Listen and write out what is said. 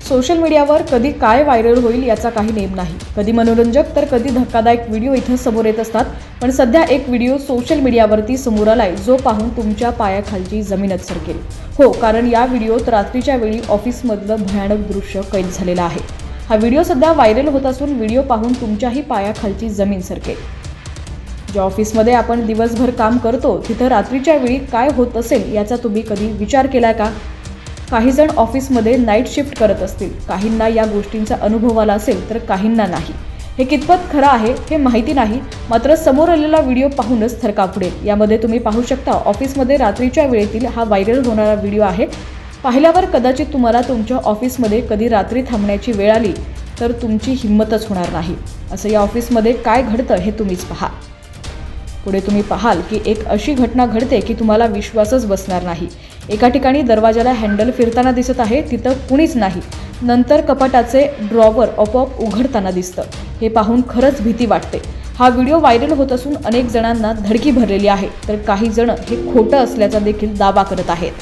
Social मीडियावर कधी काय व्हायरल होईल याचा काही नेम नाही। कधी मनोरंजक तर कधी धक्कादायक व्हिडिओ इथं समोर येत असतात। पण सध्या एक व्हिडिओ सोशल मीडियावरती समोर आलाय जो पाहून तुमच्या पायाखालची जमीनच सरकेल। हो, कारण या व्हिडिओत रात्रीच्या वेळी ऑफिसमधलं भयानक दृश्य कैद झालेलं आहे। हा व्हिडिओ सध्या व्हायरल होत असून व्हिडिओ पाहून तुमच्याही पायाखालची जमीन सरकेल। ज्या ऑफिसमध्ये आपण दिवसभर काम करतो तिथं रात्रीच्या वेळी काय होत असेल याचा तुम्ही कधी विचार केलाय का? काही जण ऑफिसमध्ये नाईट शिफ्ट करत असतील, काहींना या गोष्टींचा अनुभव आला असेल तर काहींना नाही। हे कितपत खरं आहे हे माहिती नाही, मात्र समोर आलेला व्हिडिओ पाहूनच थरकाप उडेल। यामध्ये तुम्ही पाहू शकता ऑफिसमध्ये रात्रीच्या वेळेतील हा व्हायरल होणारा व्हिडिओ आहे। पाहिल्यावर कदाचित तुम्हाला तुमच्या ऑफिसमध्ये कधी रात्री थांबण्याची वेळ आली तर तुमची हिंमतच होणार नाही। असं या ऑफिसमध्ये काय घडतं हे तुम्हीच पहा। पुढे तुम्ही पाहाल की एक अशी घटना घडते की तुम्हाला विश्वासच बसणार नाही। एका ठिकाणी दरवाजाला हँडल फिरताना दिसत आहे, तिथं कुणीच नाही। नंतर कपाटाचे ड्रॉवर आपोआप उघडताना दिसतं। हे पाहून खरंच भीती वाटते। हा व्हिडिओ व्हायरल होत असून अनेक जणांना धडकी भरलेली आहे, तर काही जण हे खोटं असल्याचा देखील दावा करत आहेत।